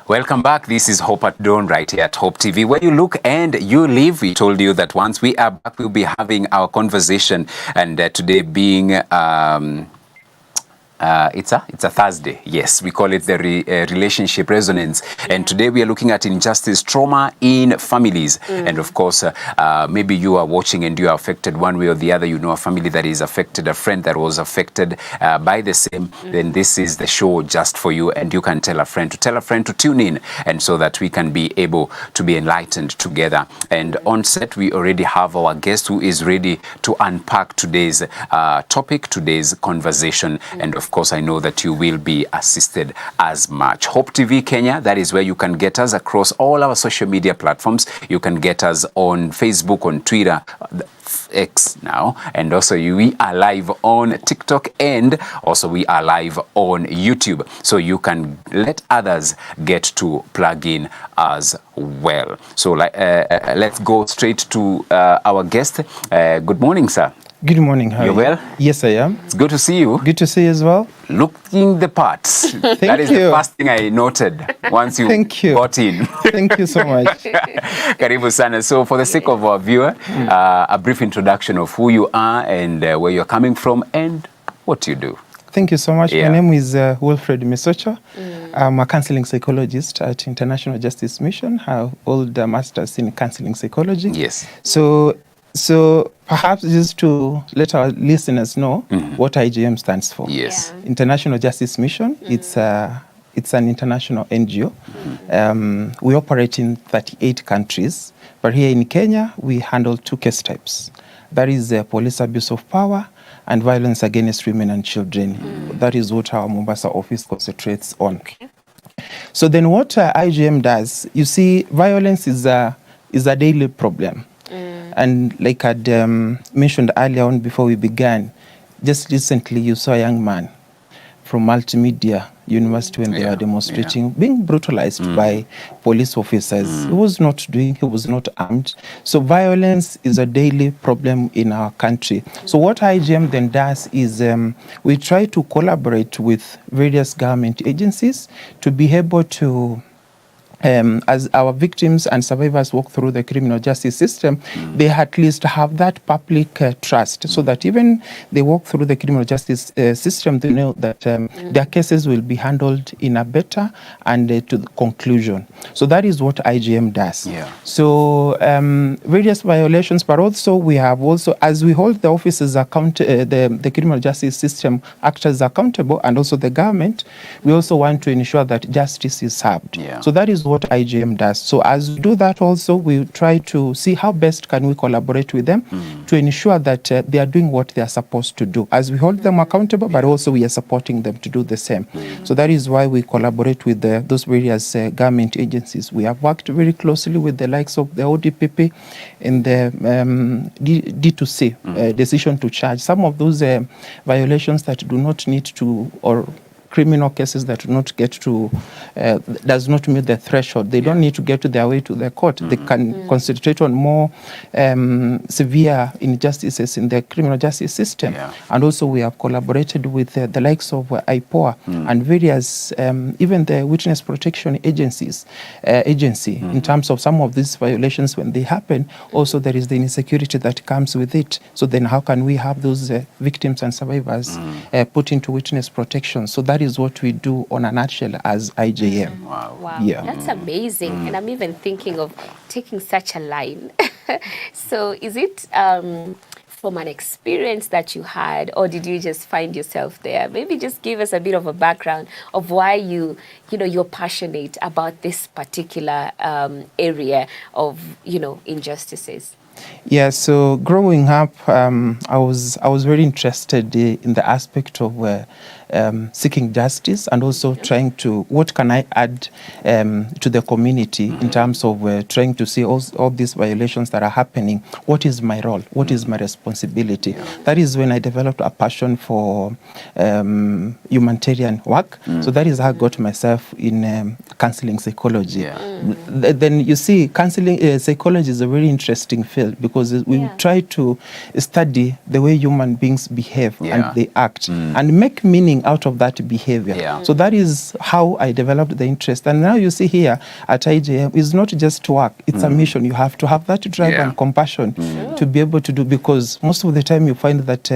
Welcome back. This is Hope at Dawn right here at Hope TV, where you look and you live. We told you that once we are back, we'll be having our conversation, and today being it's a Thursday. Yes, we call it the relationship resonance. And today we are looking at injustice, trauma in families. And of course, maybe you are watching and you are affected one way or the other. You know a family that is affected, a friend that was affected by the same. Then this is the show just for you. And you can tell a friend to tune in, and so that we can be able to be enlightened together. And on set, we already have our guest who is ready to unpack today's topic, today's conversation. And of course, I know that you will be assisted as much. Hope TV Kenya, that is where you can get us across all our social media platforms. You can get us on Facebook, on Twitter, X now, and also we are live on TikTok, and also we are live on YouTube, so you can let others get to plug in as well. So let's go straight to our guest. Good morning, sir. Good morning. How are you? Well? Yes, I am. It's good to see you. Good to see you as well. Looking the parts. That is the first thing I noted once you got in. Thank you so much. Karibu sana. So for the sake of our viewer, a brief introduction of who you are and where you're coming from and what you do. Thank you so much. My name is Wilfred Misocha. I'm a counseling psychologist at International Justice Mission. I hold a master's in counseling psychology. Yes. So perhaps just to let our listeners know what IJM stands for. Yes. International Justice Mission. It's an international NGO. We operate in 38 countries, but here in Kenya, we handle two case types. That is police abuse of power and violence against women and children. That is what our Mombasa office concentrates on. Okay. So then what IJM does, you see, violence is a daily problem. And like I'd mentioned earlier on before we began, just recently you saw a young man from Multimedia University when they were demonstrating, being brutalized by police officers. He was not armed. So violence is a daily problem in our country. So what IJM then does is we try to collaborate with various government agencies to be able to as our victims and survivors walk through the criminal justice system, they at least have that public trust, so that even they walk through the criminal justice system, they know that their cases will be handled in a better and to the conclusion. So that is what IJM does. So various violations, but also we have as we hold the officers the criminal justice system actors accountable, and also the government, we also want to ensure that justice is served. So that is what IJM does. So as we do that also, we try to see how best can we collaborate with them to ensure that they are doing what they are supposed to do. As we hold them accountable, but also we are supporting them to do the same. So that is why we collaborate with those various government agencies. We have worked very closely with the likes of the ODPP and the D2C, decision to charge. Some of those violations that do not need to, or criminal cases that do not get to, does not meet the threshold. They don't need to get to their way to the court. They can concentrate on more severe injustices in the criminal justice system. And also we have collaborated with the likes of IPOA and various, even the Witness Protection Agency, in terms of some of these violations when they happen. Also there is the insecurity that comes with it. So then how can we have those victims and survivors put into witness protection? So that is what we do on a nutshell as IJM. Wow. Yeah. That's amazing. And I'm even thinking of taking such a line. So is it from an experience that you had, or did you just find yourself there? Maybe just give us a bit of a background of why you're passionate about this particular area of, injustices. Yeah, so growing up, I was very interested in the aspect of seeking justice, and also trying to, what can I add to the community in terms of trying to see all these violations that are happening. What is my role? What is my responsibility? That is when I developed a passion for humanitarian work. So that is how I got myself in counseling psychology. Yeah. Then you see, counseling psychology is a very interesting field because we try to study the way human beings behave and they act and make meaning out of that behavior. Yeah. So that is how I developed the interest. And now you see here at IJM, it's not just work, it's a mission. You have to have that drive and compassion to be able to do, because most of the time you find that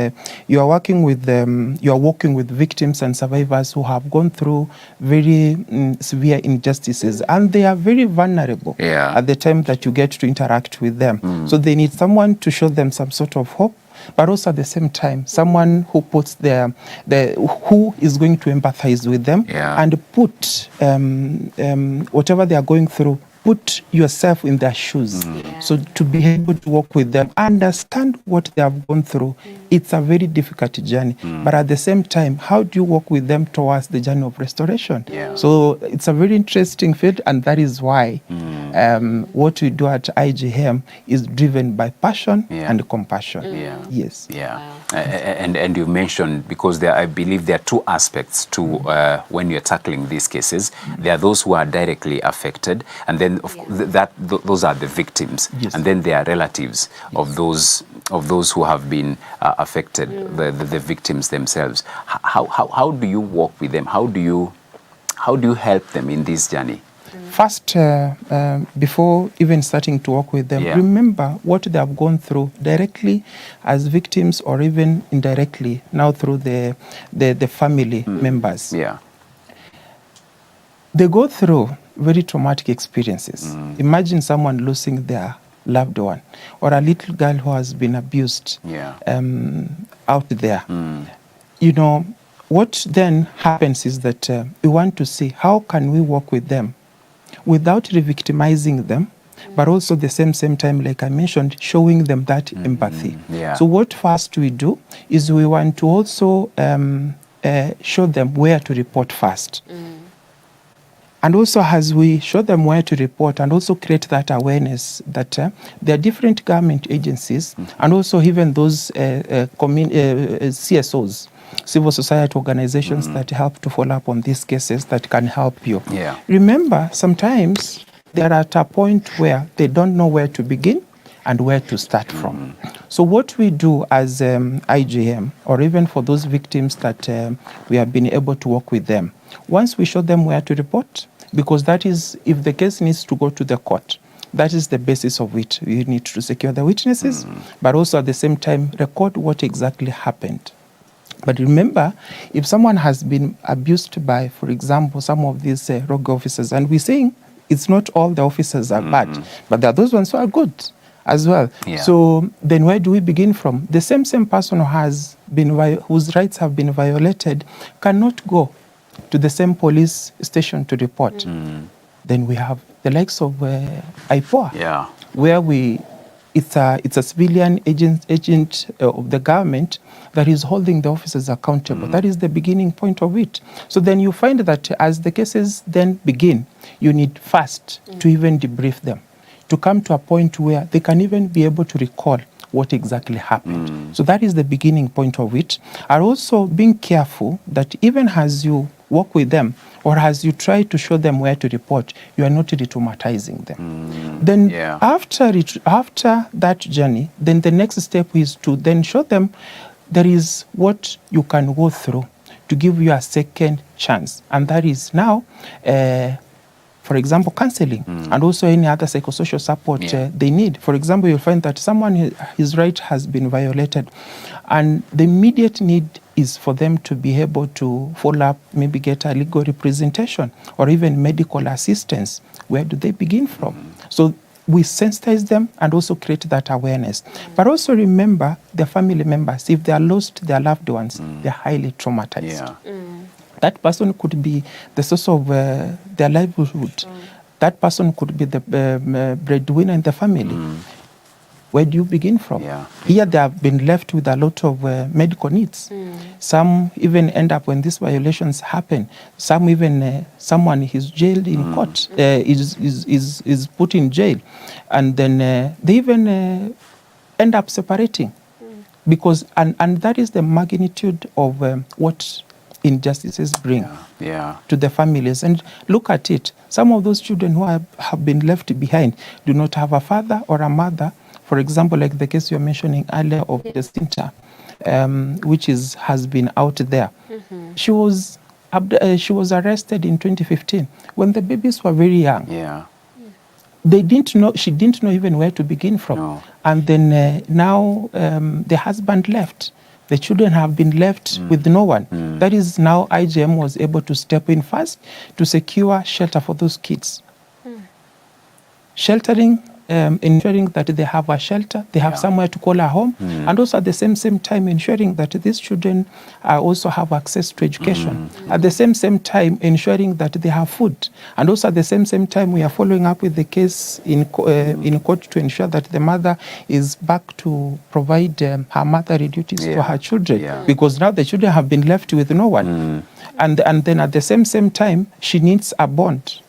you are working with victims and survivors who have gone through very severe injustices, and they are very vulnerable at the time that you get to interact with them. So they need someone to show them some sort of hope, but also at the same time, someone who puts who is going to empathize with them and put whatever they are going through, put yourself in their shoes. So to be able to work with them, understand what they have gone through, it's a very difficult journey. But at the same time, how do you work with them towards the journey of restoration? So it's a very interesting field, and that is why what we do at IJM is driven by passion and compassion. Yes. And you mentioned, because I believe there are two aspects to when you're tackling these cases. There are those who are directly affected, and then those are the victims, and then there are relatives of those who have been affected, the victims themselves. How do you work with them? How do you help them in this journey? First, before even starting to work with them, remember what they have gone through directly as victims, or even indirectly now through the family members. They go through very traumatic experiences. Imagine someone losing their loved one, or a little girl who has been abused out there. You know, what then happens is that we want to see how can we work with them without re-victimizing them, but also the same time, like I mentioned, showing them that empathy. So what first we do is we want to also show them where to report first. And also, as we show them where to report and also create that awareness that there are different government agencies and also even those CSOs, civil society organizations that help to follow up on these cases that can help you. Remember, sometimes they're at a point where they don't know where to begin and where to start from. So what we do as IJM, or even for those victims that we have been able to work with them, once we show them where to report, because that is, if the case needs to go to the court, that is the basis of it. You need to secure the witnesses, but also at the same time record what exactly happened. But remember, if someone has been abused by, for example, some of these rogue officers, and we're saying it's not all the officers are bad, but there are those ones who are good as well. So then where do we begin from? The same person who has been whose rights have been violated cannot go to the same police station to report. Then we have the likes of IPOA, where it's a civilian agent of the government that is holding the officers accountable. That is the beginning point of it. So then you find that as the cases then begin, you need first to even debrief them, to come to a point where they can even be able to recall what exactly happened. So that is the beginning point of it. And also being careful that even as you work with them, or as you try to show them where to report, you are not re-traumatizing them. Then after that journey, then the next step is to then show them there is what you can go through to give you a second chance. And that is now, for example, counseling and also any other psychosocial support they need. For example, you'll find that someone, his right has been violated, and the immediate need is for them to be able to follow up, maybe get a legal representation or even medical assistance. Where do they begin from? So we sensitize them and also create that awareness. But also remember, the family members, if they are lost their loved ones, they're highly traumatized. That person could be the source of their livelihood. That person could be the breadwinner in the family. Where do you begin from? Here they have been left with a lot of medical needs. Some even end up, when these violations happen, some even someone is jailed in court, is put in jail, and then they even end up separating, because and that is the magnitude of what injustices bring Yeah. to the families. And look at it. Some of those children who have been left behind do not have a father or a mother. For example, like the case you were mentioning earlier of Jacinta, which has been out there. She was arrested in 2015 when the babies were very young. Yeah. They didn't know. She didn't know even where to begin from. No. And then now the husband left. The children have been left with no one. That is now IJM was able to step in first to secure shelter for those kids. Sheltering, ensuring that they have a shelter, they have somewhere to call a home, and also at the same time ensuring that these children also have access to education. At the same time ensuring that they have food, and also at the same time we are following up with the case in court to ensure that the mother is back to provide her motherly duties to her children, because now the children have been left with no one. And then at the same time she needs a bond,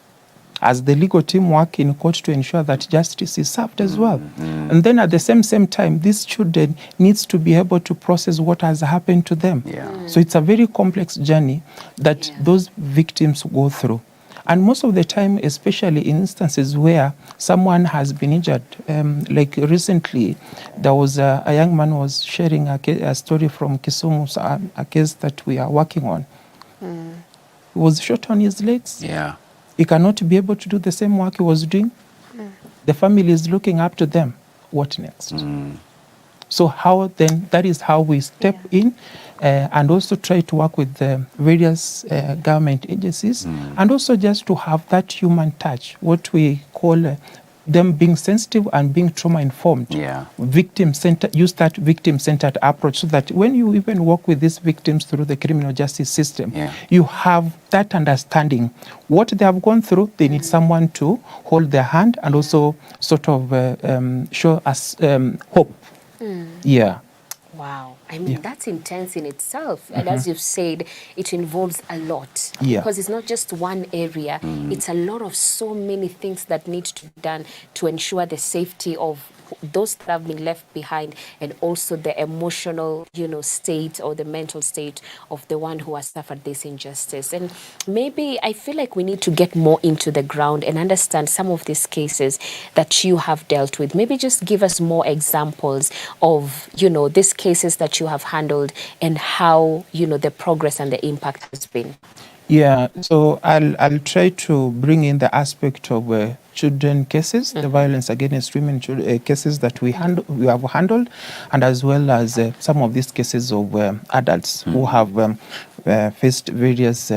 as the legal team work in court to ensure that justice is served as well. And then at the same time, these children needs to be able to process what has happened to them. So it's a very complex journey that those victims go through. And most of the time, especially in instances where someone has been injured, like recently, there was a young man was sharing a story from Kisumu, a case that we are working on. He was shot on his legs. He cannot be able to do the same work he was doing. The family is looking up to them. What next? So how then, that is how we step in and also try to work with the various government agencies and also just to have that human touch, what we call them being sensitive and being trauma-informed. Victim-centered, use that victim-centered approach so that when you even work with these victims through the criminal justice system, you have that understanding. What they have gone through, they need someone to hold their hand and also sort of show us hope. Wow. I mean, that's intense in itself. And as you've said, it involves a lot. Yeah. Because it's not just one area. It's a lot of so many things that need to be done to ensure the safety of those that have been left behind, and also the emotional, state or the mental state of the one who has suffered this injustice. And maybe I feel like we need to get more into the ground and understand some of these cases that you have dealt with. Maybe just give us more examples of, these cases that you have handled and how, the progress and the impact has been. Yeah, so I'll try to bring in the aspect of children cases, the violence against women cases that we have handled, and as well as some of these cases of adults who have faced various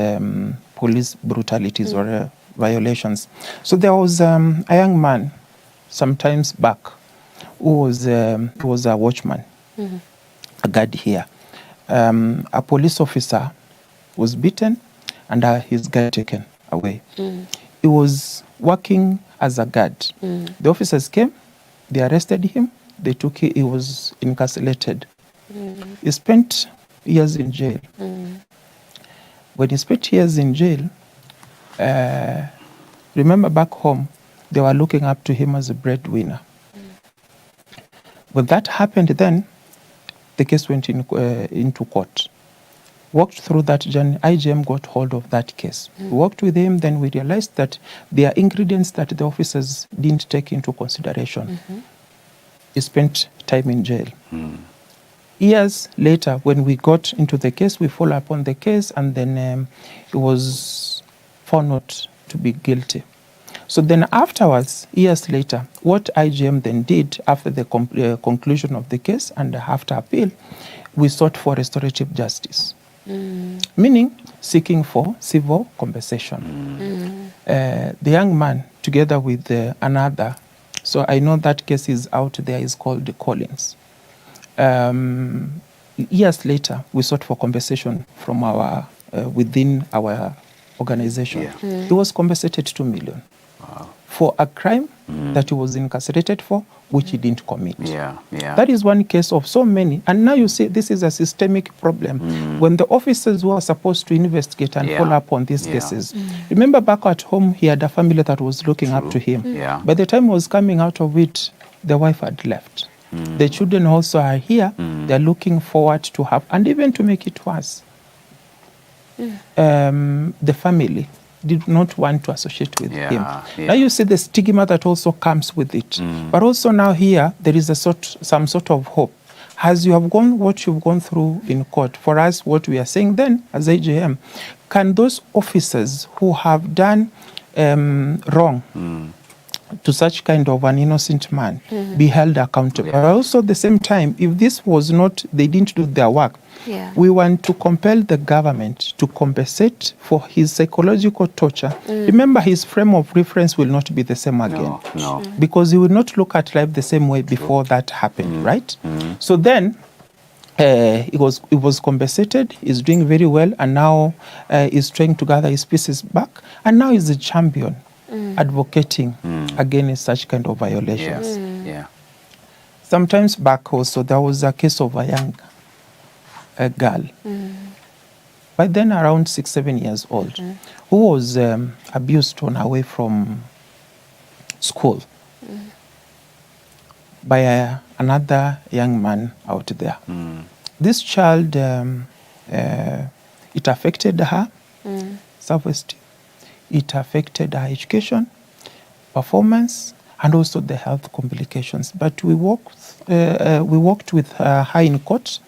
police brutalities or violations. So there was a young man sometimes back who was a watchman, a guard here. A police officer was beaten and his guard taken away. He was working as a guard. The officers came, they arrested him, they took him, he was incarcerated. He spent years in jail. When he spent years in jail, remember back home, they were looking up to him as a breadwinner. When that happened then, the case went into court. Walked through that journey, IJM got hold of that case. We worked with him, then we realized that there are ingredients that the officers didn't take into consideration. He spent time in jail. Years later, when we got into the case, we followed up on the case, and then he was found not to be guilty. So then afterwards, years later, what IJM then did after the conclusion of the case and after appeal, we sought for restorative justice. Meaning seeking for civil compensation. The young man, together with another, so I know that case is out there, is called Collins. Years later, we sought for compensation from our within our organization. He was compensated 2 million for a crime that he was incarcerated for, which he didn't commit. That is one case of so many. And now you see this is a systemic problem. When the officers who are supposed to investigate and follow up on these cases, remember back at home, he had a family that was looking up to him. By the time he was coming out of it, the wife had left. The children also are here. They're looking forward to have, and even to make it worse, the family did not want to associate with him. Now you see the stigma that also comes with it. But also now here, there is some sort of hope. As you have gone, what you've gone through in court, for us, what we are saying then as AJM, can those officers who have done wrong to such kind of an innocent man be held accountable? But also at the same time, if this was not, they didn't do their work, we want to compel the government to compensate for his psychological torture. Remember, his frame of reference will not be the same again. No. Because he will not look at life the same way before that happened, right? So then, it was compensated, he's doing very well, and now he's trying to gather his pieces back, and now he's a champion advocating against such kind of violations. Sometimes back also, there was a case of a young girl, by then around 6-7 years old, who was abused on her way from school by another young man out there. This child, it affected her self-esteem, it affected her education, performance, and also the health complications. But we worked with her in court,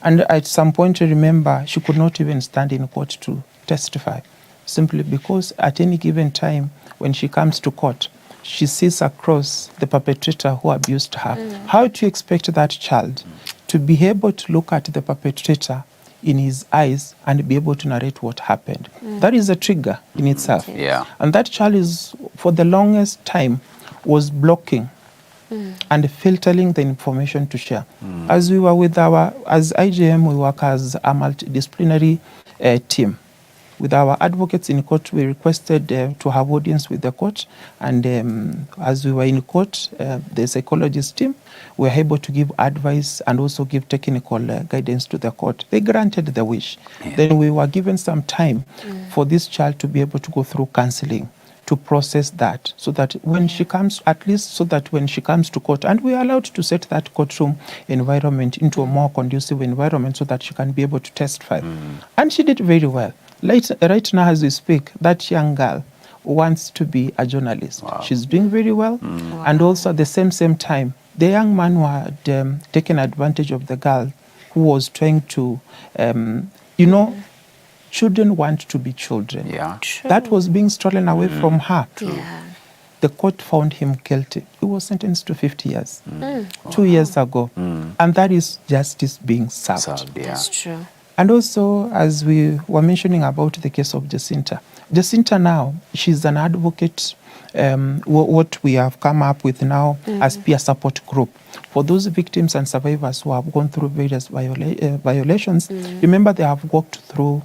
and at some point, remember, she could not even stand in court to testify, simply because at any given time when she comes to court, she sees across the perpetrator who abused her. How do you expect that child to be able to look at the perpetrator in his eyes and be able to narrate what happened? That is a trigger in itself. And that child is, for the longest time, was blocking and filtering the information to share. As we were as IJM, we work as a multidisciplinary team. With our advocates in court, we requested to have audience with the court. And as we were in court, the psychologist team were able to give advice and also give technical guidance to the court. They granted the wish. Then we were given some time for this child to be able to go through counseling, to process that, so that when she comes, at least so that when she comes to court, and we are allowed to set that courtroom environment into a more conducive environment so that she can be able to testify. And she did very well. Right now as we speak, that young girl wants to be a journalist. She's doing very well. And also at the same time, the young man who had taken advantage of the girl who was trying to, children want to be children. That was being stolen away from her. The court found him guilty. He was sentenced to 50 years, 2 years ago. And that is justice being served. That's true. And also, as we were mentioning about the case of Jacinta. Jacinta now, she's an advocate, what we have come up with now as peer support group. For those victims and survivors who have gone through various violations, remember they have walked through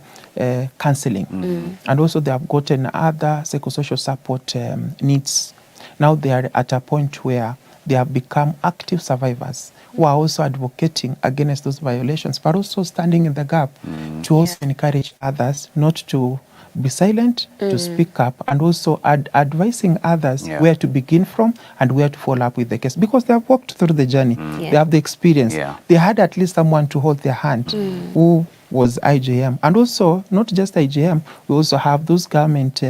counseling. And also they have gotten other psychosocial support needs. Now they are at a point where they have become active survivors who are also advocating against those violations, but also standing in the gap to also encourage others not to be silent, to speak up, and also advising others where to begin from and where to follow up with the case, because they have walked through the journey. They have the experience. They had at least someone to hold their hand who was IJM. And also, not just IJM, we also have those government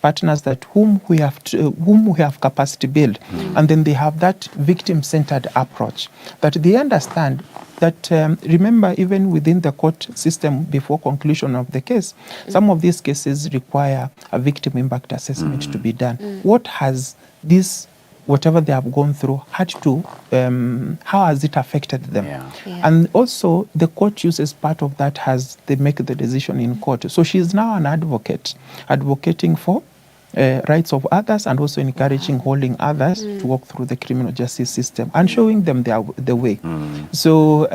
partners that whom we have capacity build. And then they have that victim-centered approach, that they understand that, remember, even within the court system before conclusion of the case, some of these cases require a victim impact assessment to be done. What has this, whatever they have gone through, had to, how has it affected them? And also, the court uses part of that as they make the decision in court. So she is now an advocate, advocating for rights of others and also encouraging, holding others to walk through the criminal justice system and showing them the way. So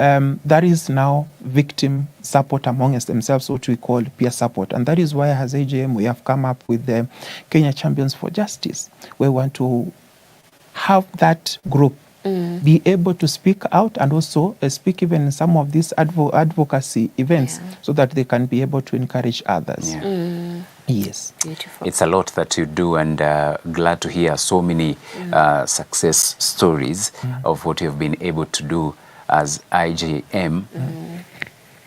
that is now victim support amongst themselves, what we call peer support. And that is why as AJM we have come up with the Kenya Champions for Justice. We want to have that group be able to speak out and also speak even in some of these advocacy events so that they can be able to encourage others. Yes. Beautiful. It's a lot that you do, and glad to hear so many success stories of what you've been able to do as IJM.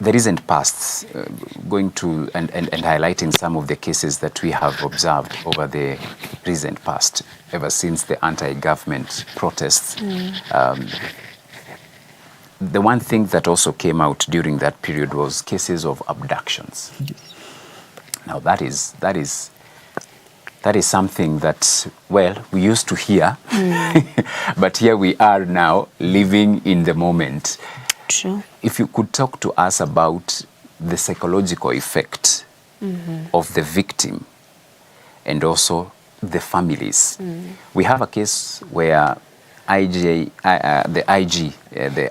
the recent past, going to and highlighting some of the cases that we have observed over the recent past, ever since the anti-government protests. The one thing that also came out during that period was cases of abductions. Yes. Now that is something that, well, we used to hear, but here we are now living in the moment. True. If you could talk to us about the psychological effect of the victim and also the families. We have a case where the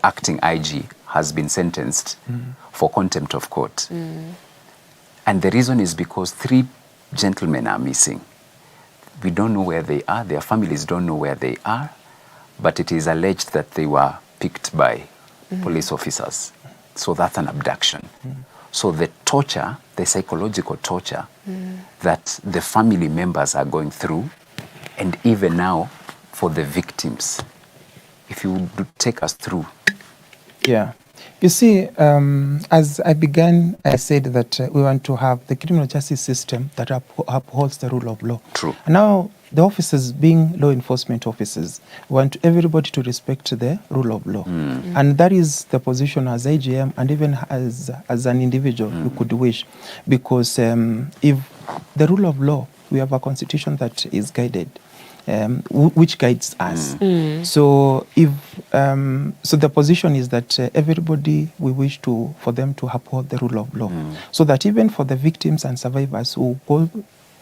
acting IG has been sentenced for contempt of court. And the reason is because 3 gentlemen are missing. We don't know where they are. Their families don't know where they are. But it is alleged that they were picked by police officers. So that's an abduction. So the torture, the psychological torture that the family members are going through, and even now for the victims, if you would take us through. Yeah. You see, as I began, I said that we want to have the criminal justice system that upholds the rule of law. True. And now, the officers being law enforcement officers, want everybody to respect the rule of law. And that is the position as AGM and even as an individual you could wish. Because if the rule of law, we have a constitution that is guided, which guides us. So if so, the position is that everybody we wish for them to uphold the rule of law, so that even for the victims and survivors who go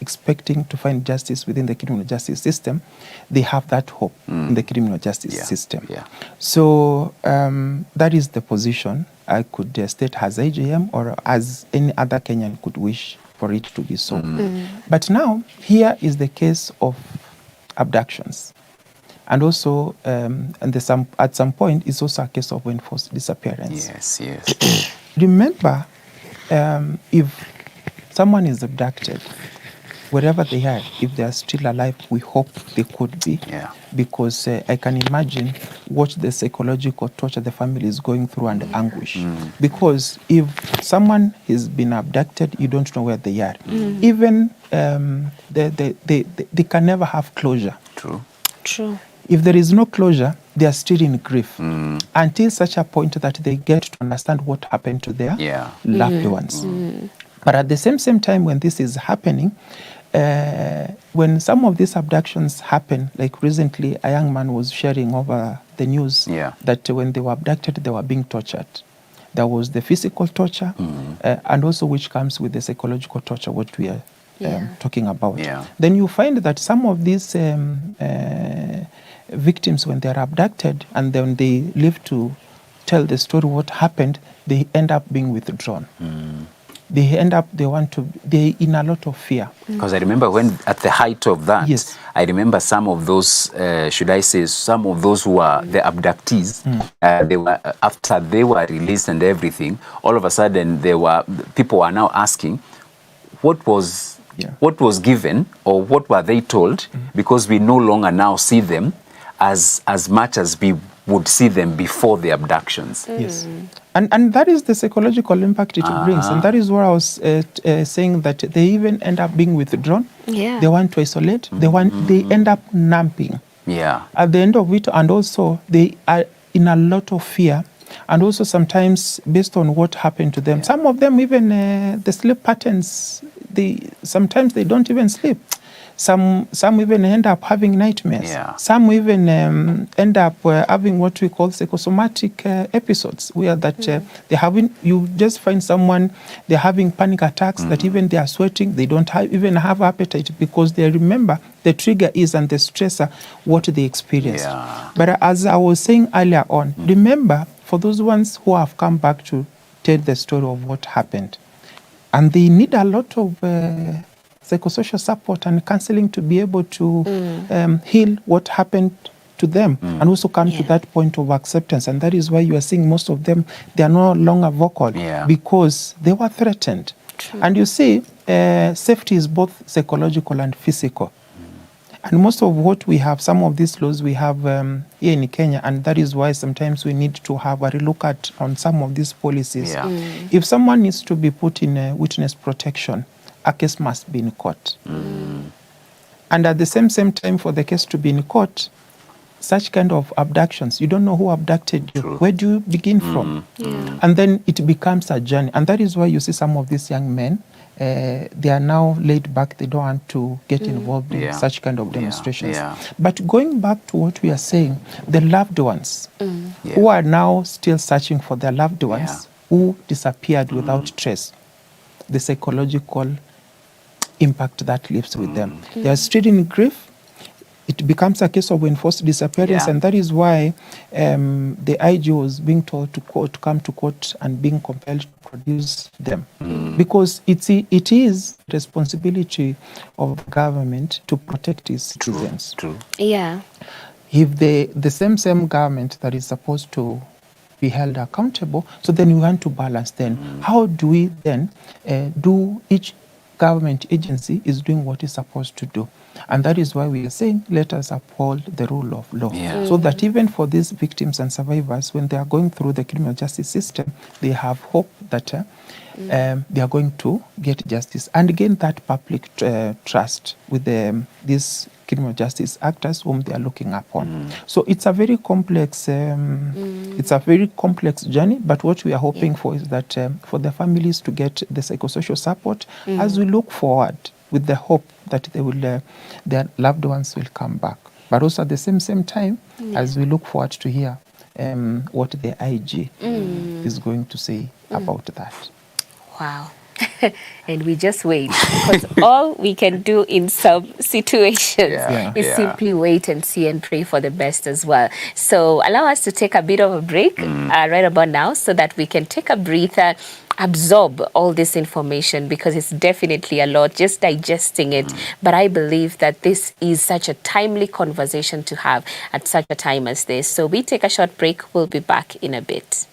expecting to find justice within the criminal justice system, they have that hope in the criminal justice system. Yeah. So that is the position I could state as AGM or as any other Kenyan could wish for it to be so. But now, here is the case of abductions. And also, at some point, it's also a case of enforced disappearance. Yes. Remember, if someone is abducted, wherever they are, if they are still alive, we hope they could be. Yeah. Because I can imagine what the psychological torture the family is going through and anguish. Because if someone has been abducted, you don't know where they are. Even they can never have closure. True. If there is no closure, they are still in grief until such a point that they get to understand what happened to their loved ones. But at the same time, when this is happening, when some of these abductions happen, like recently, a young man was sharing over the news that when they were abducted, they were being tortured. There was the physical torture, and also which comes with the psychological torture, what we are talking about. Then you find that some of these victims, when they are abducted and then they live to tell the story what happened, they end up being withdrawn. They're in a lot of fear. Because I remember when at the height of that, I remember some of those, some of those who were the abductees, they were, after they were released and everything, all of a sudden people are now asking, what was given or what were they told, because we no longer now see them as much as we would see them before the abductions. Yes. And that is the psychological impact it brings. And that is what I was saying, that they even end up being withdrawn. They want to isolate. They end up numbing. At the end of it, and also they are in a lot of fear. And also sometimes based on what happened to them. Some of them even the sleep patterns, sometimes they don't even sleep. Some even end up having nightmares. Some even end up having what we call psychosomatic episodes, where that you just find someone, they're having panic attacks, that even they are sweating, they don't even have appetite, because they remember the trigger is and the stressor, what they experienced. But as I was saying earlier on, remember, for those ones who have come back to tell the story of what happened, and they need a lot of psychosocial support and counseling to be able to heal what happened to them and also come to that point of acceptance. And that is why you are seeing most of them, they are no longer vocal because they were threatened. And you see, safety is both psychological and physical. And most of what we have, some of these laws we have here in Kenya, and that is why sometimes we need to have a relook at on some of these policies. Yeah. If someone needs to be put in witness protection, a case must be in court. And at the same time, for the case to be in court, such kind of abductions, you don't know who abducted you. True. Where do you begin from? And then it becomes a journey. And that is why you see some of these young men, they are now laid back. They don't want to get involved in Yeah. such kind of demonstrations. Yeah. But going back to what we are saying, the loved ones Yeah. who are now still searching for their loved ones who disappeared without trace, the psychological impact that lives with them. They are still in grief. It becomes a case of enforced disappearance, Yeah. and that is why the IG was being told to come to court and being compelled to produce them, because it is responsibility of government to protect its citizens. True. Yeah. If the same government that is supposed to be held accountable, so then we want to balance. Then how do we then do each government agency is doing what it's supposed to do? And that is why we are saying, let us uphold the rule of law. Yeah. So that even for these victims and survivors, when they are going through the criminal justice system, they have hope that they are going to get justice and gain that public trust with these criminal justice actors whom they are looking upon. So it's a very complex journey, but what we are hoping for is that for the families to get the psychosocial support as we look forward, with the hope that they will, their loved ones will come back. But also at the same time, as we look forward to hear what the IG is going to say about that. Wow. And we just wait, because all we can do in some situations is simply wait and see and pray for the best as well. So allow us to take a bit of a break right about now, so that we can take a breather, absorb all this information, because it's definitely a lot, just digesting it. But I believe that this is such a timely conversation to have at such a time as this. So we take a short break. We'll be back in a bit.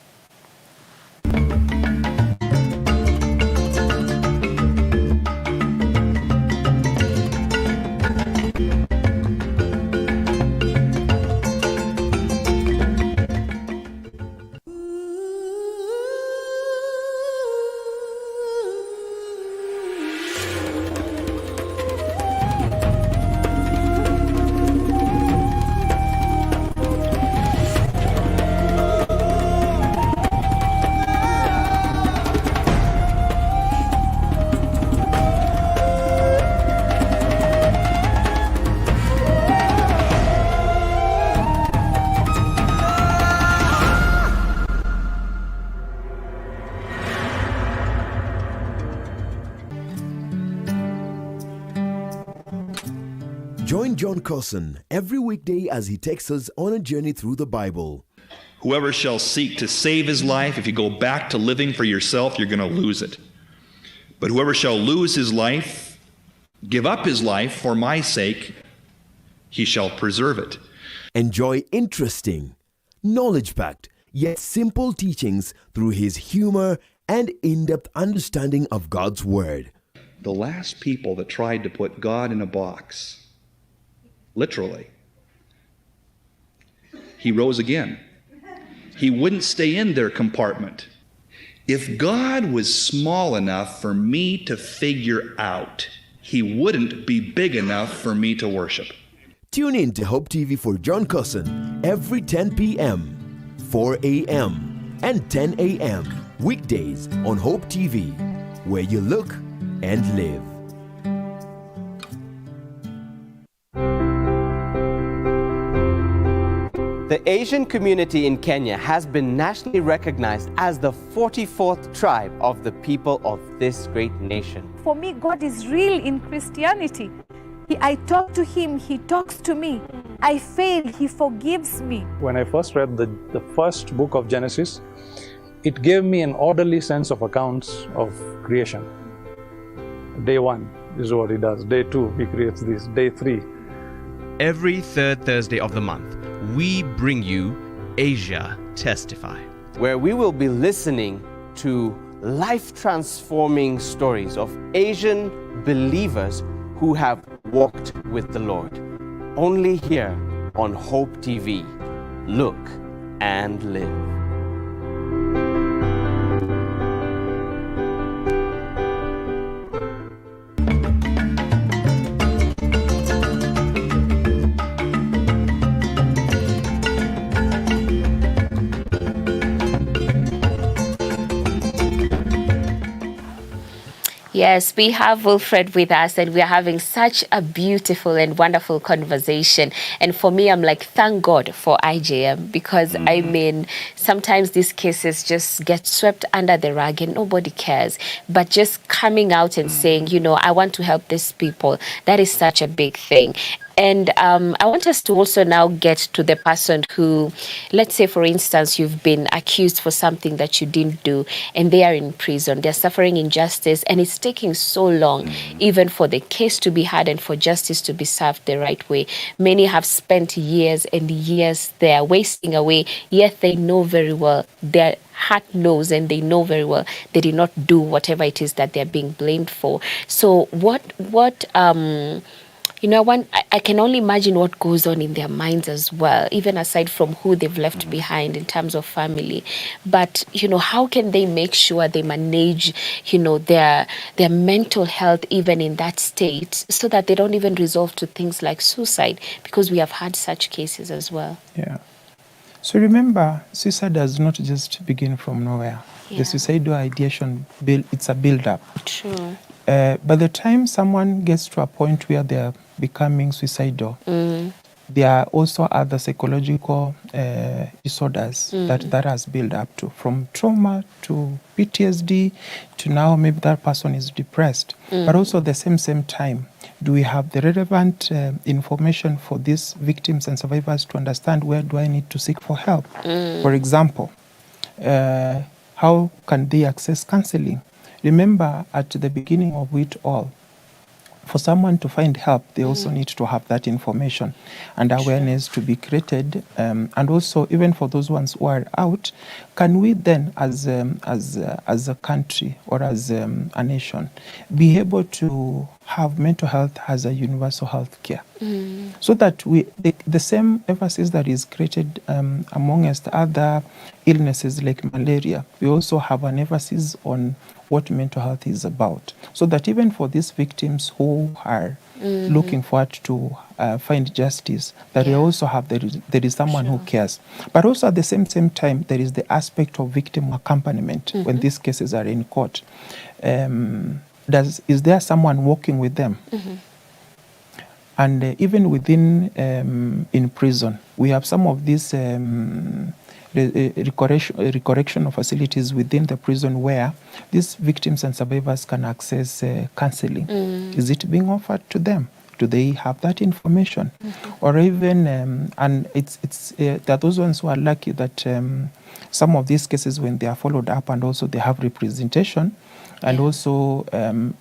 Join John Carson every weekday as he takes us on a journey through the Bible. Whoever shall seek to save his life, if you go back to living for yourself, you're going to lose it. But whoever shall lose his life, give up his life for my sake, he shall preserve it. Enjoy interesting, knowledge-packed, yet simple teachings through his humor and in-depth understanding of God's Word. The last people that tried to put God in a box, literally, he rose again. He wouldn't stay in their compartment. If God was small enough for me to figure out, he wouldn't be big enough for me to worship. Tune in to Hope TV for John Carson every 10 p.m., 4 a.m., and 10 a.m. weekdays on Hope TV, where you look and live. The Asian community in Kenya has been nationally recognized as the 44th tribe of the people of this great nation. For me, God is real in Christianity. I talk to Him, He talks to me. I fail, He forgives me. When I first read the first book of Genesis, it gave me an orderly sense of accounts of creation. Day 1 is what He does. Day 2, He creates this. Day 3. Every third Thursday of the month, we bring you Asia Testify, where we will be listening to life-transforming stories of Asian believers who have walked with the Lord. only here on Hope TV. Look and live. Yes, we have Wilfred with us, and we are having such a beautiful and wonderful conversation. And for me, I'm like, thank God for IJM, because I mean, sometimes these cases just get swept under the rug and nobody cares. But just coming out and saying, you know, I want to help these people, that is such a big thing. And I want us to also now get to the person who, let's say, for instance, you've been accused for something that you didn't do, and they are in prison. They're suffering injustice, and it's taking so long, even for the case to be heard and for justice to be served the right way. Many have spent years and years there wasting away, yet they know very well their heart knows, and they know very well they did not do whatever it is that they're being blamed for. So you know, I can only imagine what goes on in their minds as well, even aside from who they've left behind in terms of family. But, you know, how can they make sure they manage, you know, their mental health even in that state, so that they don't even resort to things like suicide, because we have had such cases as well. Yeah. So remember, suicide does not just begin from nowhere. Yeah. The suicidal ideation, it's a build-up. True. By the time someone gets to a point where they're becoming suicidal, there are also other psychological disorders that has built up to, from trauma to PTSD to now maybe that person is depressed. But also at the same time, do we have the relevant information for these victims and survivors to understand where do I need to seek for help? For example, how can they access counseling? Remember, at the beginning of it all, for someone to find help, they also need to have that information and awareness to be created. And also, even for those ones who are out, can we then, as a country or as a nation, be able to have mental health as a universal health care? So that the same emphasis that is created amongst other illnesses like malaria, we also have an emphasis on what mental health is about, so that even for these victims who are looking forward to find justice, that we also have there is someone who cares. But also at the same time, there is the aspect of victim accompaniment when these cases are in court. Is there someone working with them? And even within in prison, we have some of these recorrectional facilities within the prison where these victims and survivors can access counseling. Is it being offered to them? Do they have that information? Or even, and there are those ones who are lucky that some of these cases, when they are followed up and also they have representation, and also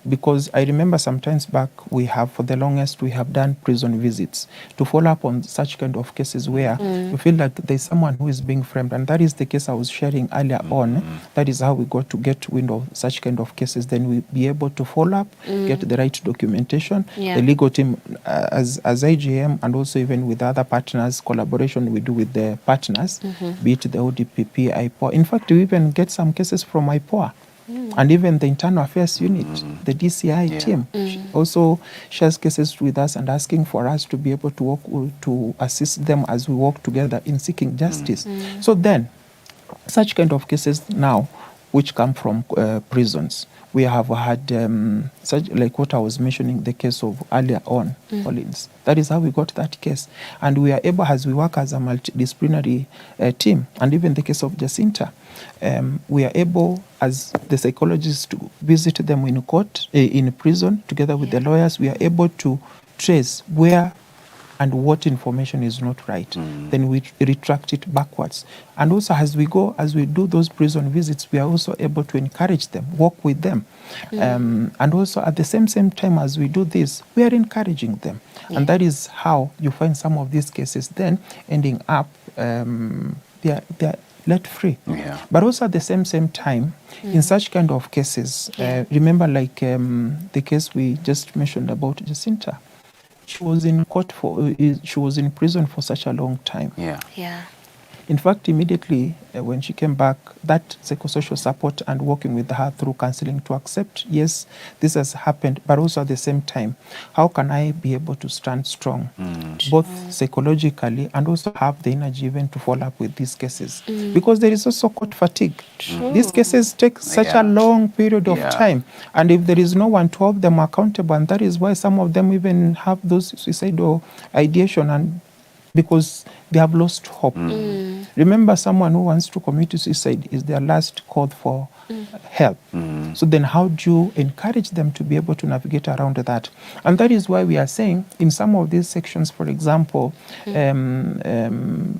because I remember sometimes back, for the longest, we have done prison visits to follow up on such kind of cases where we feel like there's someone who is being framed. And that is the case I was sharing earlier on. That is how we got to get wind of such kind of cases. Then we be able to follow up, get the right documentation. The legal team, as IGM, and also even with other partners, collaboration we do with the partners, be it the ODPP, IPOA. In fact, we even get some cases from IPOA. And even the Internal Affairs Unit, the DCI team, also shares cases with us and asking for us to be able to work to assist them as we work together in seeking justice. So then, such kind of cases now, which come from prisons, we have had such, like what I was mentioning, the case of earlier on, Collins. That is how we got that case. And we are able, as we work as a multidisciplinary team, and even the case of Jacinta, we are able, as the psychologists, to visit them in court, in prison, together with the lawyers. We are able to trace where and what information is not right. Then we retract it backwards. And also as we do those prison visits, we are also able to encourage them, work with them. And also at the same time as we do this, we are encouraging them. And that is how you find some of these cases then ending up, they're let free. But also at the same time, in such kind of cases, remember like the case we just mentioned about Jacinta, she was in court for, she was in prison for such a long time. Yeah. Yeah. In fact, immediately when she came back, that psychosocial support and working with her through counseling to accept, yes, this has happened, but also at the same time, how can I be able to stand strong, both psychologically and also have the energy even to follow up with these cases? Because there is also court fatigue. These cases take such a long period of time, and if there is no one to hold them accountable, and that is why some of them even have those suicidal ideation, and because they have lost hope. Remember, someone who wants to commit suicide is their last call for help. So then how do you encourage them to be able to navigate around that? And that is why we are saying in some of these sections, for example, Section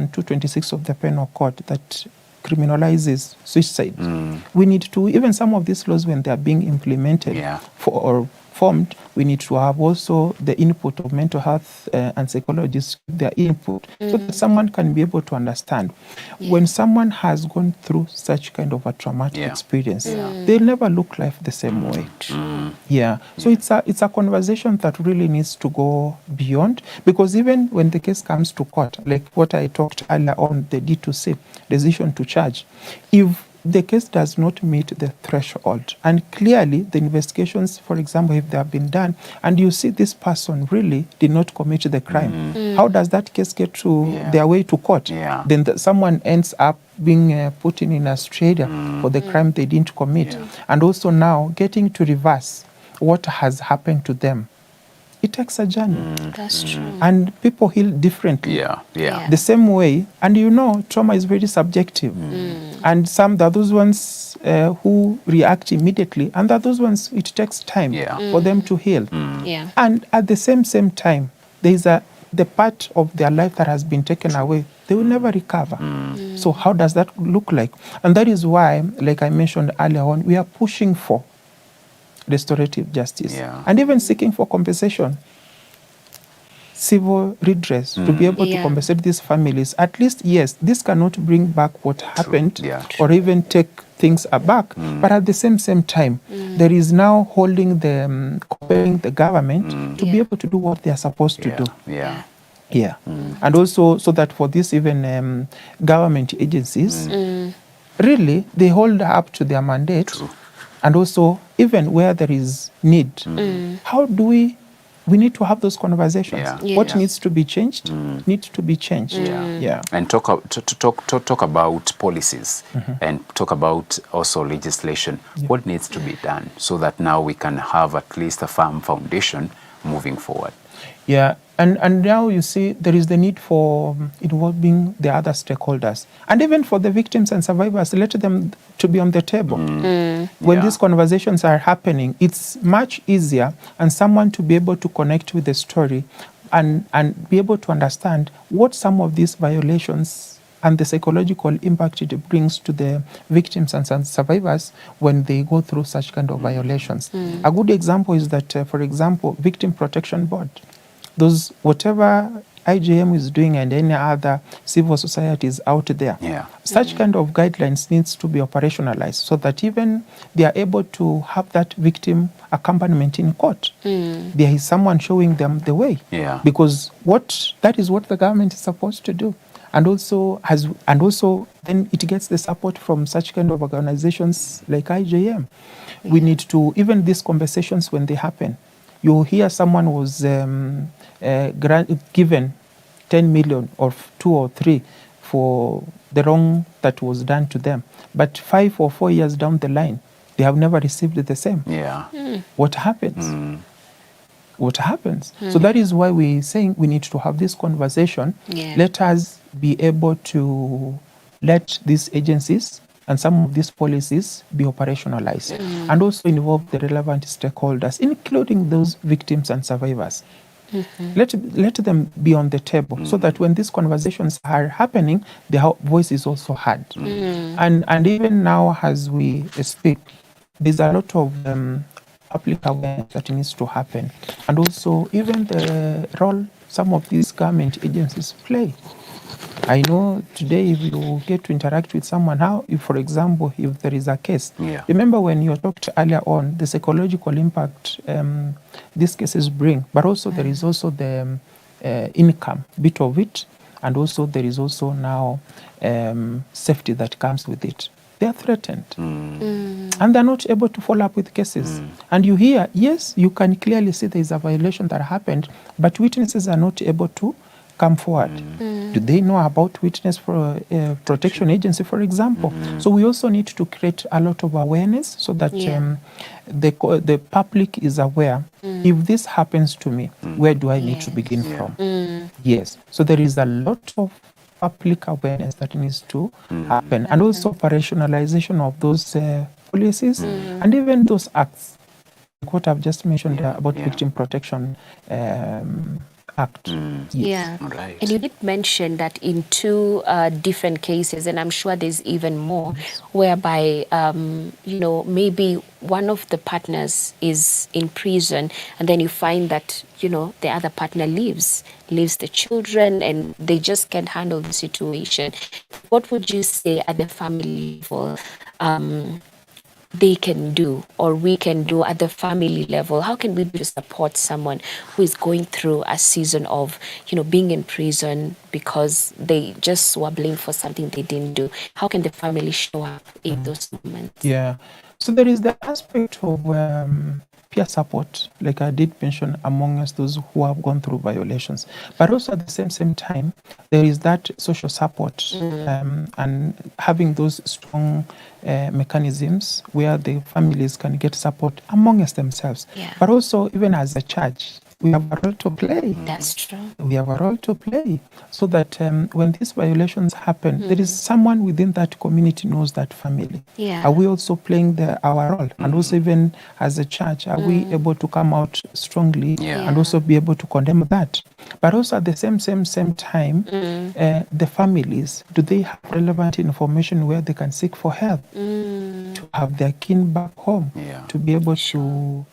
226 of the Penal Code that criminalizes suicide, we need to, even some of these laws when they are being implemented or formed, we need to have also the input of mental health and psychologists, their input, so that someone can be able to understand. When someone has gone through such kind of a traumatic experience, they'll never look life the same way. So it's a conversation that really needs to go beyond, because even when the case comes to court, like what I talked earlier on, the D2C, decision to charge, if the case does not meet the threshold, and clearly the investigations, for example, if they have been done, and you see this person really did not commit the crime, how does that case get to their way to court? Then someone ends up being put in Australia for the crime they didn't commit, and also now getting to reverse what has happened to them. It takes a journey. That's true. And people heal differently. Yeah. The same way. And you know, trauma is very subjective. And some, there are those ones who react immediately, and there are those ones, it takes time for them to heal. And at the same time, there is the part of their life that has been taken away, they will never recover. So how does that look like? And that is why, like I mentioned earlier on, we are pushing for restorative justice, and even seeking for compensation, civil redress, to be able to compensate these families. At least, yes, this cannot bring back what happened or even take things aback, but at the same time, there is now holding the compelling the government to be able to do what they are supposed to do. And also so that for this even government agencies, really they hold up to their mandate. And also, even where there is need, how do we need to have those conversations. What needs to be changed needs to be changed. And talk about policies and talk about also legislation. What needs to be done so that now we can have at least a firm foundation moving forward? And now you see there is the need for involving the other stakeholders, and even for the victims and survivors, let them to be on the table. When these conversations are happening, it's much easier and someone to be able to connect with the story and be able to understand what some of these violations and the psychological impact it brings to the victims and survivors when they go through such kind of violations. A good example is that, for example, Victim Protection Board, those whatever IJM is doing and any other civil societies out there, such kind of guidelines needs to be operationalized so that even they are able to have that victim accompaniment in court. There is someone showing them the way, because that is what the government is supposed to do. And also then it gets the support from such kind of organizations like IJM. We need to, even these conversations when they happen, you hear someone was given 10 million or 2 or 3 for the wrong that was done to them. But 5 or 4 years down the line, they have never received the same. What happens? What happens? So that is why we're saying we need to have this conversation. Let us be able to let these agencies and some of these policies be operationalized and also involve the relevant stakeholders, including those victims and survivors. Let them be on the table so that when these conversations are happening, their voice is also heard. And even now as we speak, there's a lot of public awareness that needs to happen. And also even the role some of these government agencies play. I know today if you get to interact with someone, how, if, for example, if there is a case, Yeah. remember when you talked earlier on, the psychological impact these cases bring, but also there is also the income bit of it, and also there is also now safety that comes with it. They are threatened. And they're not able to follow up with cases. And you hear, yes, you can clearly see there is a violation that happened, but witnesses are not able to come forward. Do they know about witness for protection agency, for example? So we also need to create a lot of awareness so that the public is aware. If this happens to me, where do I need to begin from? Yes. So there is a lot of public awareness that needs to happen, and also operationalization of those policies and even those acts, like what I've just mentioned about Victim Protection Act. Yeah. Right. And you did mention that in two different cases, and I'm sure there's even more, whereby, you know, maybe one of the partners is in prison, and then you find that, you know, the other partner leaves the children, and they just can't handle the situation. What would you say at the family level they can do, or we can do at the family level? How can we do to support someone who is going through a season of, you know, being in prison because they just were blamed for something they didn't do? How can the family show up in those moments? Yeah. So there is the aspect of peer support, like I did mention, among us, those who have gone through violations. But also at the same time, there is that social support and having those strong mechanisms where the families can get support amongst themselves. Yeah. But also, even as a church, we have a role to play. That's true. We have a role to play so that when these violations happen, there is someone within that community knows that family. Yeah. Are we also playing our role? And also, even as a church, are we able to come out strongly and also be able to condemn that? But also at the same time, the families, do they have relevant information where they can seek for help to have their kin back home, to be able to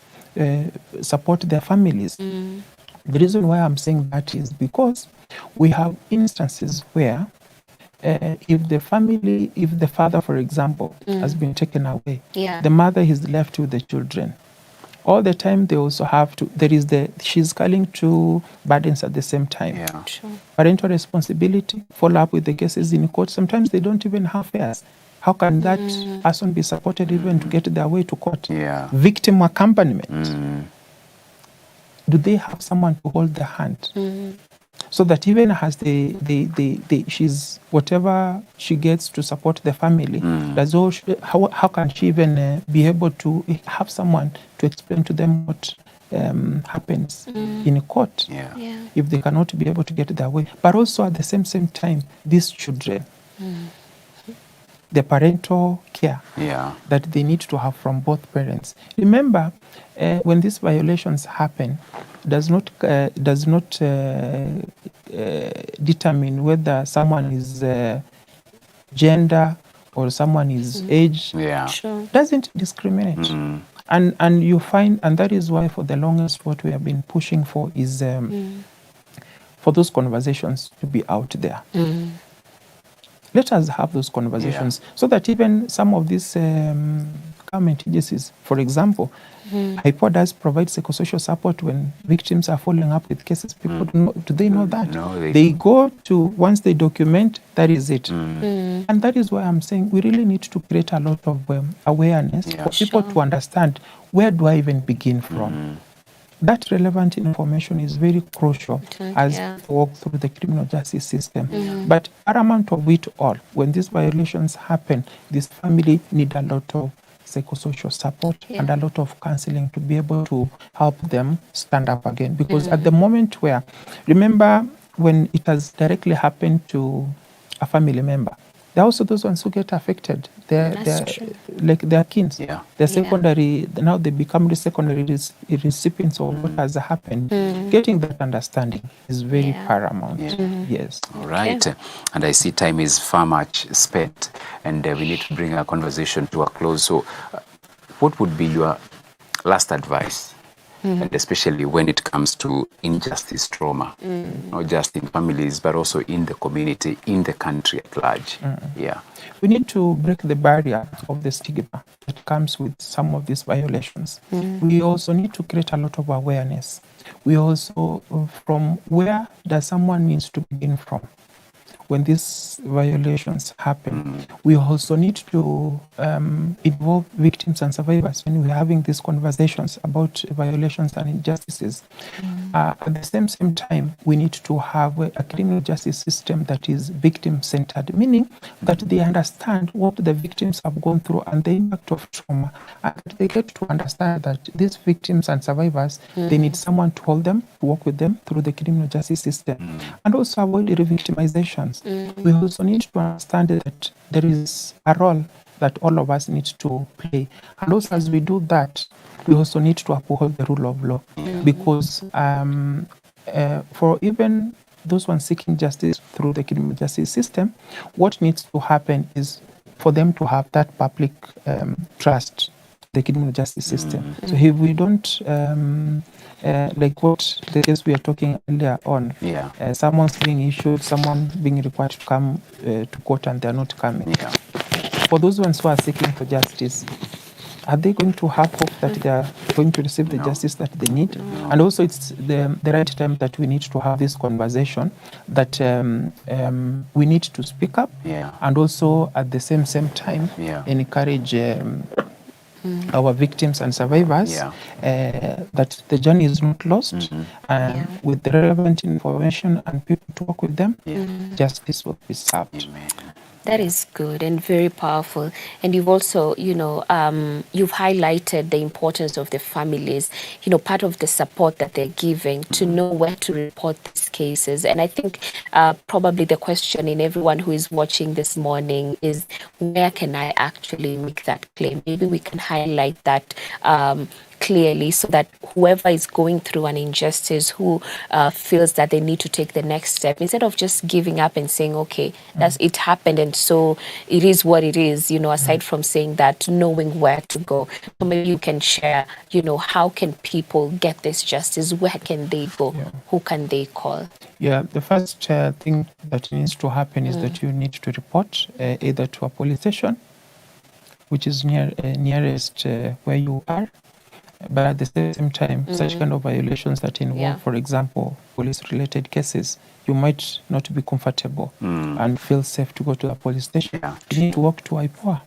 support their families? The reason why I'm saying that is because we have instances where if the father, for example, has been taken away, the mother is left with the children. All the time they also have to, she's carrying two burdens at the same time. Yeah. Sure. Parental responsibility, follow up with the cases in court. Sometimes they don't even have fares. How can that person be supported even to get their way to court? Yeah. Victim accompaniment. Do they have someone to hold their hand? So that even as she's whatever she gets to support the family, how can she even be able to have someone to explain to them what happens in court if they cannot be able to get their way? But also at the same time, these children, the parental care that they need to have from both parents. Remember, when these violations happen, does not determine whether someone is gender or someone is age. Sure. Doesn't discriminate. And you find, and that is why for the longest what we have been pushing for is for those conversations to be out there. Let us have those conversations so that even some of these government agencies, for example, HIPOA does provide psychosocial support when victims are following up with cases. People do they know that? No, they go to, once they document, that is it. And that is why I'm saying we really need to create a lot of awareness for people to understand, where do I even begin from? That relevant information is very crucial as we walk through the criminal justice system. But paramount of it all, when these violations happen, this family need a lot of psychosocial support and a lot of counseling to be able to help them stand up again. Because at the moment where, remember when it has directly happened to a family member, there are also those ones who get affected. They're like their kids. They're secondary, now they become the secondary recipients of what has happened. Getting that understanding is very paramount. Yes. All right. And I see time is far much spent, and we need to bring our conversation to a close. So what would be your last advice and especially when it comes to injustice trauma, not just in families, but also in the community, in the country at large. Yeah. We need to break the barrier of the stigma that comes with some of these violations. We also need to create a lot of awareness. We also, from where does someone needs to begin from? When these violations happen, we also need to involve victims and survivors when we're having these conversations about violations and injustices. At the same time, we need to have a criminal justice system that is victim-centered, meaning that they understand what the victims have gone through and the impact of trauma. And they get to understand that these victims and survivors, they need someone to hold them, to work with them through the criminal justice system, and also avoid re-victimizations. We also need to understand that there is a role that all of us need to play. And also as we do that, we also need to uphold the rule of law. Because for even those ones seeking justice through the criminal justice system, what needs to happen is for them to have that public trust, the criminal justice system. So if we don't like what the case we are talking earlier on, someone's being issued, someone being required to come to court and they're not coming. For those ones who are seeking for justice, are they going to have hope that they are going to receive the justice that they need? And also it's the right time that we need to have this conversation, that we need to speak up, and also at the same time encourage our victims and survivors that the journey is not lost, and with the relevant information and people to work with them, justice will be served. That is good and very powerful. And you've also, you've highlighted the importance of the families, part of the support that they're giving to know where to report these cases. And I think probably the question in everyone who is watching this morning is, where can I actually make that claim? Maybe we can highlight that clearly, so that whoever is going through an injustice, who feels that they need to take the next step, instead of just giving up and saying, okay, it happened and so it is what it is, aside from saying that, knowing where to go. So maybe you can share, how can people get this justice? Where can they go? Who can they call? Yeah, the first thing that needs to happen is that you need to report either to a police station, which is nearest where you are. But at the same time, such kind of violations that involve, for example, police-related cases, you might not be comfortable and feel safe to go to a police station. You need to walk to IPOA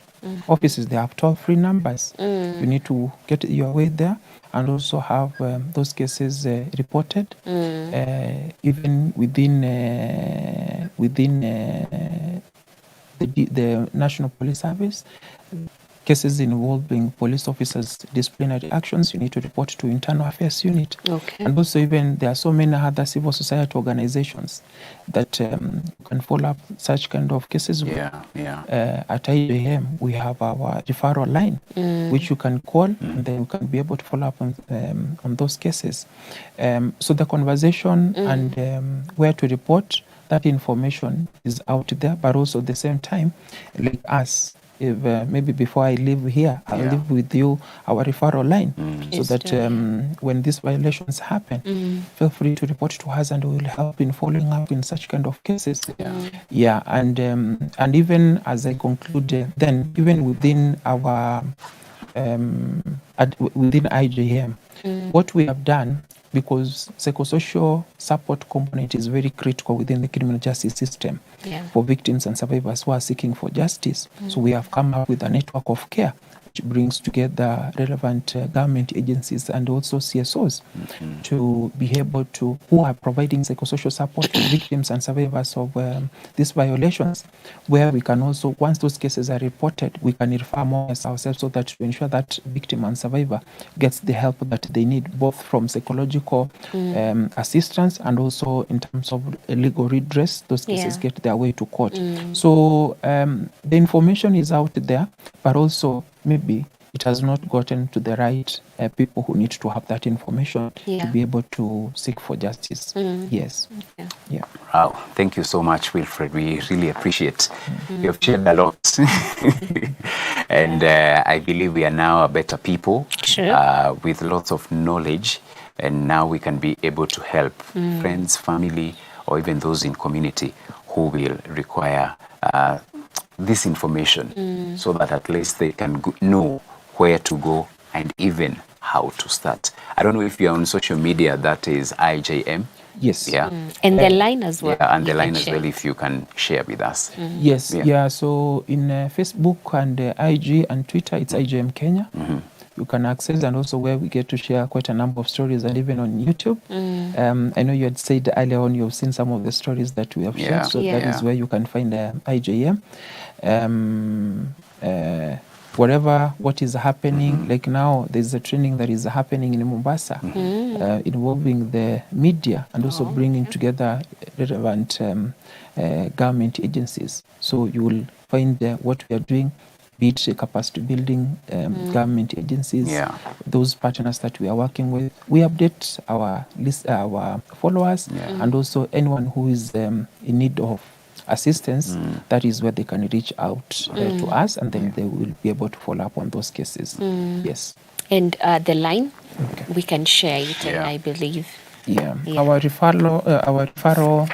offices. They have toll-free numbers. You need to get your way there and also have those cases reported, even within the National Police Service. Cases involving police officers' disciplinary actions, you need to report to Internal Affairs Unit. And also even there are so many other civil society organizations that can follow up such kind of cases. At IJM, we have our referral line, which you can call, and then you can be able to follow up on those cases. So the conversation and where to report, that information is out there, but also at the same time, like us, if maybe before I leave here, I'll leave with you our referral line, so that when these violations happen, feel free to report to us, and we will help in following up in such kind of cases. And even as I conclude, then even within our within IJM, what we have done, because psychosocial support component is very critical within the criminal justice system for victims and survivors who are seeking for justice. So we have come up with a network of care which brings together relevant government agencies and also CSOs to be able to, who are providing psychosocial support to victims and survivors of these violations, where we can also, once those cases are reported, we can refer more ourselves, so that to ensure that victim and survivor gets the help that they need, both from psychological assistance and also in terms of legal redress. Those cases get their way to court. So the information is out there, but also maybe it has not gotten to the right people who need to have that information to be able to seek for justice. Yes. Yeah. Yeah. Wow, thank you so much, Wilfred. We really appreciate you have shared a lot. And I believe we are now a better people with lots of knowledge. And now we can be able to help friends, family, or even those in community who will require this information so that at least they can know where to go and even how to start. I don't know if you're on social media, that is IJM. Yes. Yeah. And the line as well. Yeah, and the You line can as share. well, if you can share with us. Yes. Yeah. Yeah. So in Facebook and IG and Twitter, it's IJM Kenya. You can access, and also where we get to share quite a number of stories, and even on YouTube. I know you had said earlier on you've seen some of the stories that we have shared, so that is where you can find IJM. Whatever what is happening, like now there's a training that is happening in Mombasa involving the media and also bringing together relevant government agencies. So you will find what we are doing, be it capacity building, government agencies, those partners that we are working with. We update our list, our followers, and also anyone who is in need of assistance. That is where they can reach out to us, and then they will be able to follow up on those cases. Yes. And the line, we can share it, and I believe. Yeah. Our referral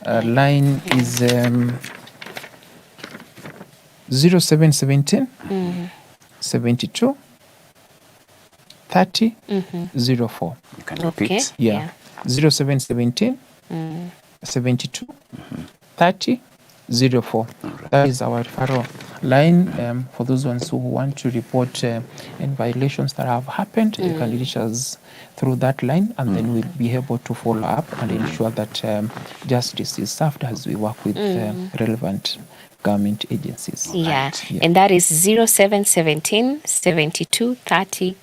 line is 0717 72 30 04. You can repeat. Yeah. 0717 72 30 04. That is our referral line for those ones who want to report any violations that have happened. You can reach us through that line, and then we'll be able to follow up and ensure that justice is served as we work with relevant government agencies. Yeah. And that is 0717 72 30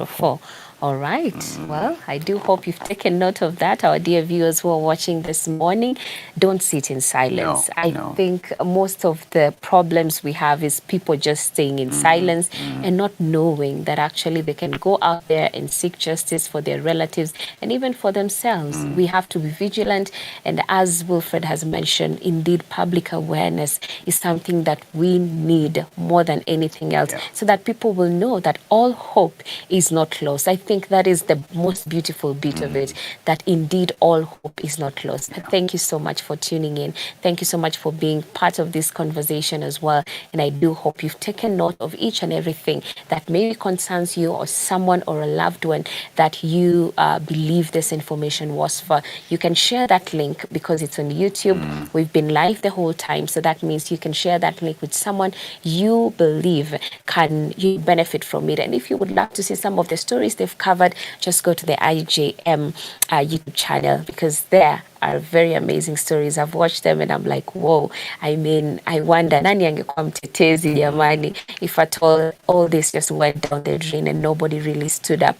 04. All right. Well, I do hope you've taken note of that, our dear viewers who are watching this morning. Don't sit in silence. I think most of the problems we have is people just staying in silence and not knowing that actually they can go out there and seek justice for their relatives and even for themselves. We have to be vigilant. And as Wilfred has mentioned, indeed, public awareness is something that we need more than anything else, so that people will know that all hope is not lost. I think that is the most beautiful bit of it, that indeed all hope is not lost. Thank you so much for tuning in. Thank you so much for being part of this conversation as well. And I do hope you've taken note of each and everything that maybe concerns you or someone or a loved one that you believe this information was for. You can share that link because it's on YouTube. We've been live the whole time, so that means you can share that link with someone you believe can you benefit from it. And if you would love to see some of the stories they've covered, just go to the IJM YouTube channel, because there are very amazing stories. I've watched them and I'm like, whoa. I mean, I wonder, nani angekuwa mtetezi jamani, if at all this just went down the drain and nobody really stood up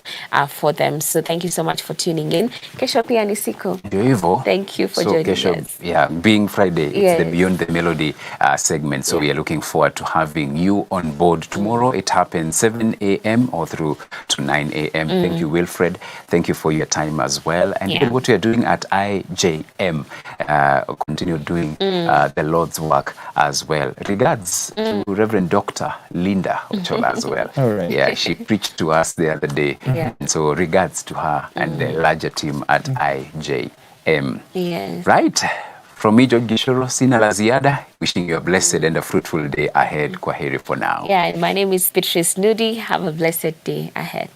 for them. So thank you so much for tuning in. Kesho pia ni siku. Ndio hivyo. Thank you for joining us. Yeah, being Friday, it's the Beyond the Melody segment. So we are looking forward to having you on board tomorrow. It happens 7 a.m. or through to 9 a.m. Thank you, Wilfred. Thank you for your time as well. And what you are doing at IJM, continue doing the Lord's work as well. Regards to Reverend Dr. Linda Ochola as well. All right. Yeah, she preached to us the other day. And so regards to her and the larger team at IJM. Yes. Right? From me, George Gishoro, sina la ziada. Wishing you a blessed and a fruitful day ahead. Kwaheri for now. Yeah, my name is Beatrice Nudi. Have a blessed day ahead.